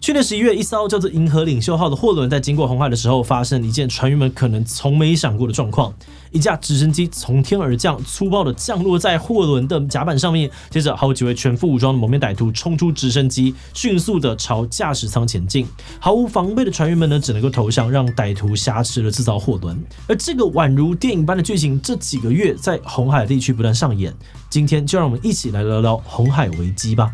去年11月，一艘叫做银河领袖号的货轮在经过红海的时候，发生了一件船员们可能从没想过的状况：一架直升机从天而降，粗暴的降落在货轮的甲板上面，接着好几位全副武装的蒙面歹徒冲出直升机，迅速的朝驾驶舱前进。毫无防备的船员们呢，只能够投降，让歹徒挟持了这艘货轮。而这个宛如电影般的剧情，这几个月在红海地区不断上演。今天就让我们一起来聊聊红海危机吧。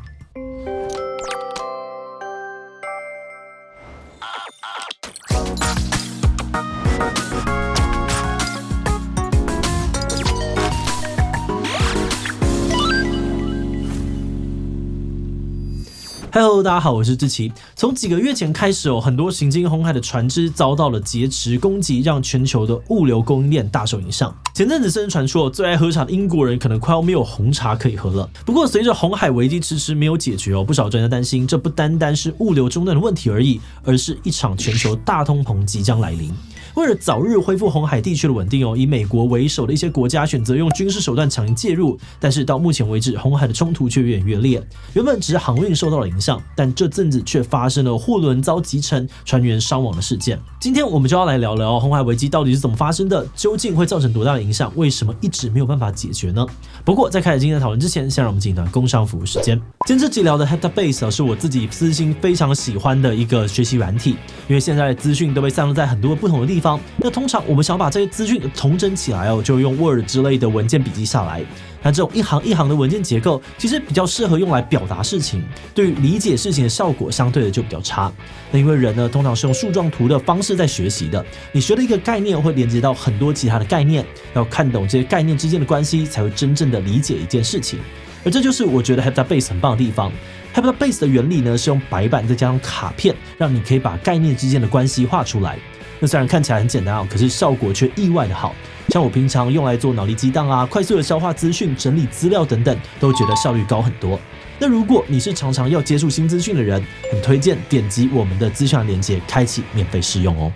Hello， 大家好，我是志奇。从几个月前开始很多行经红海的船只遭到了劫持攻击，让全球的物流供应链大受影响。前阵子甚至传说最爱喝茶的英国人可能快要没有红茶可以喝了。不过随着红海危机迟迟没有解决不少专家担心这不单单是物流中断的问题而已，而是一场全球大通膨即将来临。为了早日恢复红海地区的稳定以美国为首的一些国家选择用军事手段强行介入，但是到目前为止，红海的冲突却越演越烈。原本只是航运受到了影响，但这阵子却发生了货轮遭击沉、船员伤亡的事件。今天我们就要来聊聊红海危机到底是怎么发生的，究竟会造成多大的影响，为什么一直没有办法解决呢？不过在开始今天的讨论之前，先让我们进一段工商服务时间。今天这集聊的 Heptabase 是我自己私心非常喜欢的一个学习软体，因为现在的资讯都被散落在很多不同的地方。那通常我们想把这些资讯统整起来就用 Word 之类的文件笔记下来。那这种一行一行的文件结构，其实比较适合用来表达事情，对于理解事情的效果相对的就比较差。那因为人呢，通常是用树状图的方式在学习的，你学的一个概念会连接到很多其他的概念，要看懂这些概念之间的关系，才会真正的理解一件事情。而这就是我觉得 Heptabase 很棒的地方。Heptabase 的原理呢，是用白板再加上卡片，让你可以把概念之间的关系画出来。那虽然看起来很简单可是效果却意外的好。像我平常用来做脑力激荡快速的消化资讯、整理资料等等，都觉得效率高很多。那如果你是常常要接触新资讯的人，很推荐点击我们的资讯栏连结，开启免费试用哦。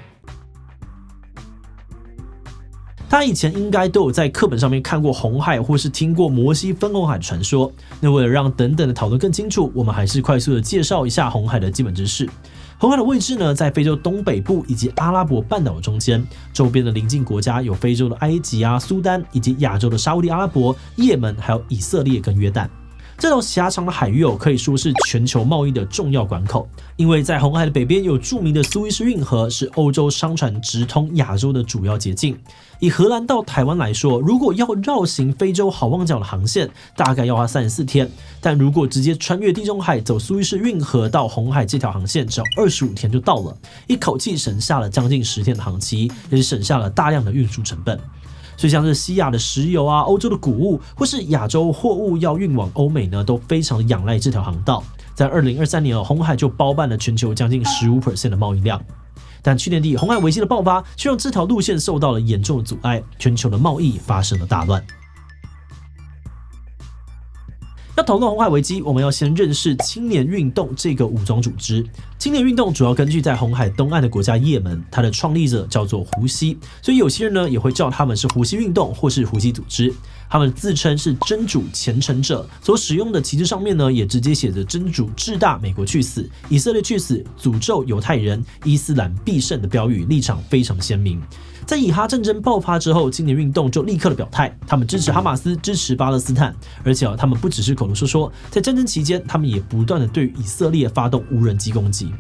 大家以前应该都有在课本上面看过红海，或是听过摩西分红海的传说。那为了让等等的讨论更清楚，我们还是快速的介绍一下红海的基本知识。红海的位置呢，在非洲东北部以及阿拉伯半岛中间，周边的邻近国家有非洲的埃及苏丹，以及亚洲的沙烏地阿拉伯、也门，还有以色列跟约旦。这条狭长的海域可以说是全球贸易的重要关口，因为在红海的北边有著名的苏伊士运河，是欧洲商船直通亚洲的主要捷径。以荷兰到台湾来说，如果要绕行非洲好望角的航线，大概要花34天，但如果直接穿越地中海走苏伊士运河到红海这条航线，只要25天就到了，一口气省下了将近10天的航期，也是省下了大量的运输成本。所以像是西亚的石油欧洲的谷物，或是亚洲货物要运往欧美呢，都非常的仰赖这条航道。在2023年红海就包办了全球将近15% 的贸易量。但去年底红海危机的爆发，却让这条路线受到了严重的阻碍，全球的贸易发生了大乱。要讨论红海危机，我们要先认识青年运动这个武装组织。青年运动主要根据在红海东岸的国家也门，它的创立者叫做胡锡，所以有些人呢也会叫他们是胡锡运动或是胡锡组织。他们自称是真主虔诚者，所使用的旗帜上面呢也直接写着真主至大，美国去死，以色列去死，诅咒犹太人，伊斯兰必胜的标语，立场非常鲜明。在以哈战争爆发之后，青年运动就立刻的表态，他们支持哈马斯，支持巴勒斯坦，而且他们不只是口头说，在战争期间，他们也不断的对以色列发动无人机攻击。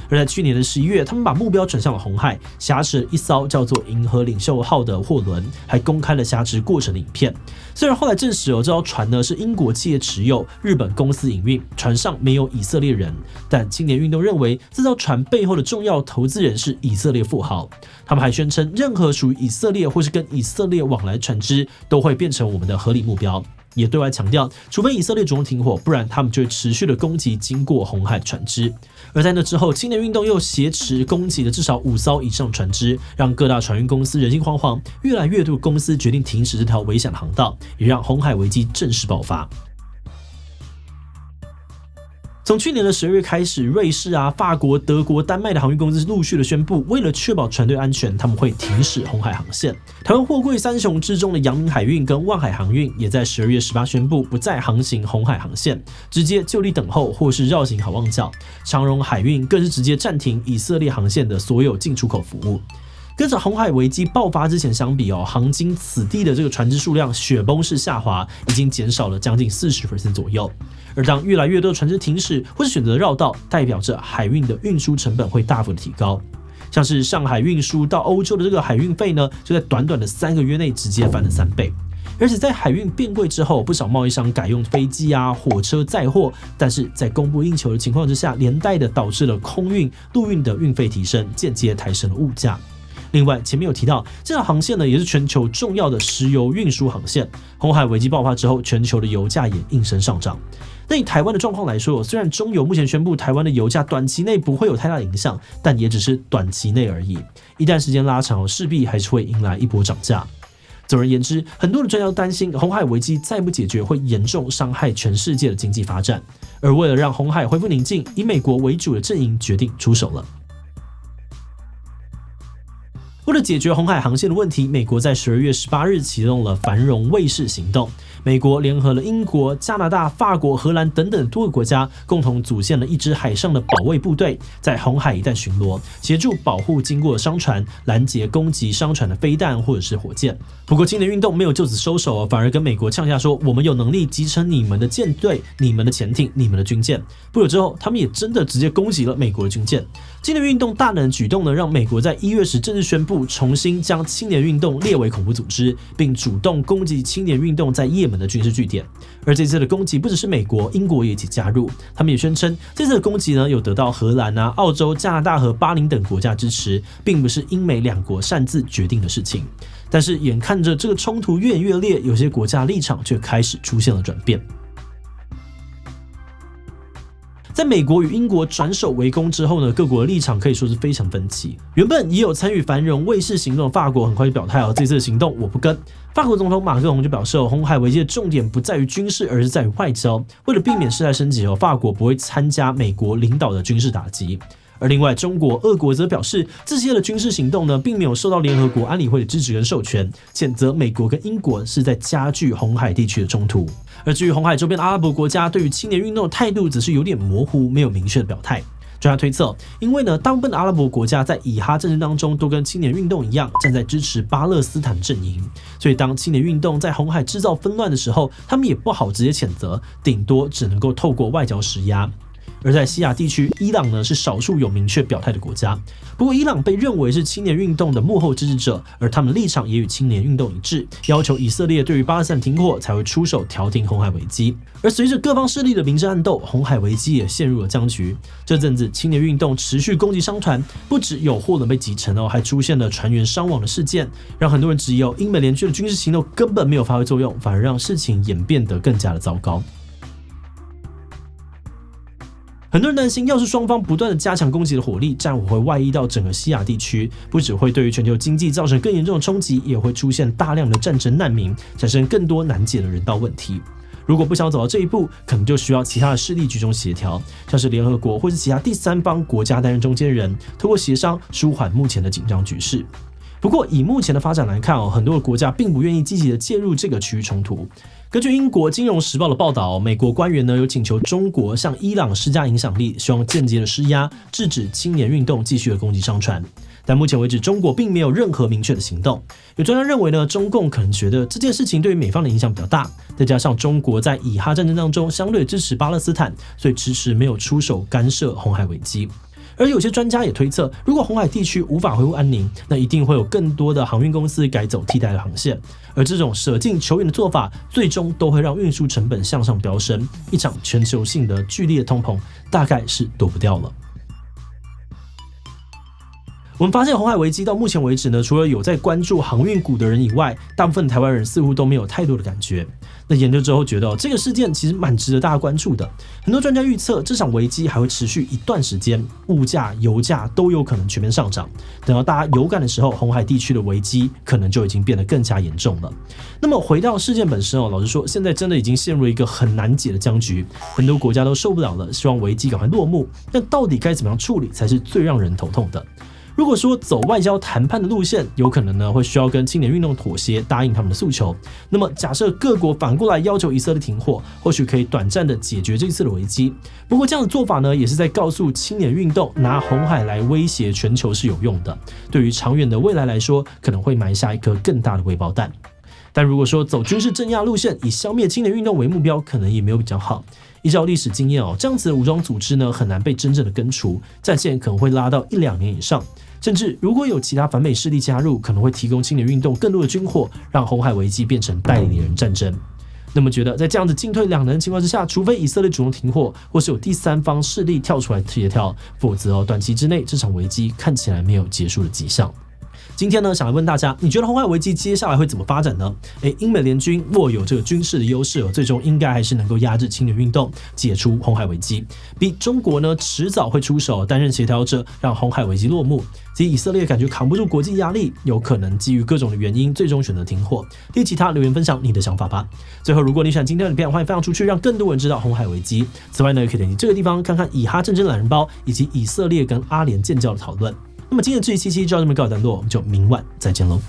而在去年的11月，他们把目标转向了红海，挟持了一艘叫做银河领袖号的货轮，还公开了挟持过程的影片。虽然后来证实这艘船呢是英国企业持有，日本公司营运，船上没有以色列人，但青年运动认为这艘船背后的重要投资人是以色列富豪。他们还宣称，任何属于以色列或是跟以色列往来船只都会变成我们的合理目标。也对外强调，除非以色列主动停火，不然他们就会持续的攻击经过红海的船只。而在那之后，青年运动又挟持攻击了至少5艘以上船只，让各大船运公司人心惶惶，越来越多公司决定停驶这条危险的航道，也让红海危机正式爆发。从去年的12月开始，瑞士啊、法国、德国、丹麦的航运公司陆续的宣布，为了确保船队安全，他们会停驶红海航线。台湾货柜三雄之中的阳明海运跟万海航运，也在12月18宣布不再航行红海航线，直接就地等候或是绕行好望角。长荣海运更是直接暂停以色列航线的所有进出口服务。跟着红海危机爆发之前相比航经此地的这个船只数量雪崩式下滑，已经减少了将近40% 左右。而当越来越多的船只停驶或是选择绕道，代表着海运的运输成本会大幅的提高。像是上海运输到欧洲的这个海运费呢，就在短短的3个月内直接翻了3倍。而且在海运变贵之后，不少贸易商改用飞机啊、火车载货，但是在供不应求的情况之下，连带的导致了空运、陆运的运费提升，间接抬升了物价。另外，前面有提到，这条航线呢也是全球重要的石油运输航线。红海危机爆发之后，全球的油价也应声上涨。那以台湾的状况来说，虽然中油目前宣布台湾的油价短期内不会有太大影响，但也只是短期内而已。一旦时间拉长，势必还是会迎来一波涨价。总而言之，很多的专家都担心红海危机再不解决，会严重伤害全世界的经济发展。而为了让红海恢复宁静，以美国为主的阵营决定出手了。为了解决红海航线的问题，美国在12月18日启动了繁荣卫士行动。美国联合了英国、加拿大、法国、荷兰等等多个国家，共同组建了一支海上的保卫部队，在红海一带巡逻，协助保护经过的商船，拦截攻击商船的飞弹或者是火箭。不过青年运动没有就此收手，反而跟美国呛下说：“我们有能力集成你们的舰队、你们的潜艇、你们的军舰。”不久之后，他们也真的直接攻击了美国的军舰。青年运动大胆的举动呢，让美国在1月时正式宣布重新将青年运动列为恐怖组织，并主动攻击青年运动在也门的军事据点。而这次的攻击不只是美国，英国也一起加入。他们也宣称，这次的攻击呢，有得到荷兰啊、澳洲、加拿大和巴林等国家支持，并不是英美两国擅自决定的事情。但是眼看着这个冲突越演越烈，有些国家立场却开始出现了转变。在美国与英国转守为攻之后呢，各国的立场可以说是非常分歧。原本也有参与繁荣卫士行动的法国很快就表态这次的行动我不跟。法国总统马克龙就表示红海危机的重点不在于军事，而是在于外交。为了避免事态升级法国不会参加美国领导的军事打击。而另外，中国、俄国则表示，这些的军事行动呢，并没有受到联合国安理会的支持跟授权，谴责美国跟英国是在加剧红海地区的冲突。而至于红海周边的阿拉伯国家，对于青年运动的态度则是有点模糊，没有明确的表态。专家推测，因为呢，大部分的阿拉伯国家在以哈战争当中都跟青年运动一样，站在支持巴勒斯坦阵营，所以当青年运动在红海制造纷乱的时候，他们也不好直接谴责，顶多只能够透过外交施压。而在西亚地区，伊朗呢是少数有明确表态的国家。不过，伊朗被认为是青年运动的幕后支持者，而他们立场也与青年运动一致，要求以色列对于巴勒斯坦停火，才会出手调停红海危机。而随着各方势力的明争暗斗，红海危机也陷入了僵局。这阵子，青年运动持续攻击商船，不只有货轮被击沉还出现了船员伤亡的事件，让很多人质疑英美联军的军事行动根本没有发挥作用，反而让事情演变得更加的糟糕。很多人担心，要是双方不断的加强攻击的火力，战火会外溢到整个西亚地区，不只会对于全球经济造成更严重的冲击，也会出现大量的战争难民，产生更多难解的人道问题。如果不想走到这一步，可能就需要其他的势力居中协调，像是联合国或是其他第三方国家担任中间人，透过协商舒缓目前的紧张局势。不过，以目前的发展来看很多的国家并不愿意积极的介入这个区域冲突。根据英国《金融时报》的报道，美国官员呢有请求中国向伊朗施加影响力，希望间接的施压，制止青年运动继续的攻击商船。但目前为止，中国并没有任何明确的行动。有专家认为呢，中共可能觉得这件事情对于美方的影响比较大，再加上中国在以哈战争当中相对支持巴勒斯坦，所以迟迟没有出手干涉红海危机。而有些专家也推测，如果红海地区无法恢复安宁，那一定会有更多的航运公司改走替代的航线，而这种舍近求远的做法，最终都会让运输成本向上飙升，一场全球性的剧烈通膨大概是躲不掉了。我们发现红海危机到目前为止呢，除了有在关注航运股的人以外，大部分台湾人似乎都没有太多的感觉。那研究之后觉得这个事件其实蛮值得大家关注的。很多专家预测这场危机还会持续一段时间，物价、油价都有可能全面上涨。等到大家有感的时候，红海地区的危机可能就已经变得更加严重了。那么回到事件本身老实说，现在真的已经陷入一个很难解的僵局，很多国家都受不了了，希望危机赶快落幕。但到底该怎么样处理才是最让人头痛的？如果说走外交谈判的路线，有可能呢会需要跟青年运动妥协，答应他们的诉求。那么假设各国反过来要求以色列停火，或许可以短暂的解决这一次的危机。不过这样的做法呢，也是在告诉青年运动，拿红海来威胁全球是有用的。对于长远的未来来说，可能会埋下一颗更大的未爆弹。但如果说走军事镇压路线，以消灭青年运动为目标，可能也没有比较好。依照历史经验这样子的武装组织呢，很难被真正的根除，战线可能会拉到1-2年以上。甚至如果有其他反美势力加入，可能会提供青年运动更多的军火，让红海危机变成代理人战争。那么觉得在这样子进退两难的情况之下，除非以色列主动停火，或是有第三方势力跳出来协调，否则短期之内这场危机看起来没有结束的迹象。今天呢，想来问大家，你觉得红海危机接下来会怎么发展呢？英美联军握有这个军事的优势最终应该还是能够压制青年运动，解除红海危机。比中国呢，迟早会出手担任协调者，让红海危机落幕。至于以色列感觉扛不住国际压力，有可能基于各种的原因，最终选择停火。其他留言分享你的想法吧。最后，如果你喜欢今天的影片，欢迎分享出去，让更多人知道红海危机。此外呢，也可以点击这个地方看看以哈战争懒人包以及以色列跟阿联建交的讨论。那么今天的这一期就到这边告一段落，我们就明晚再见喽。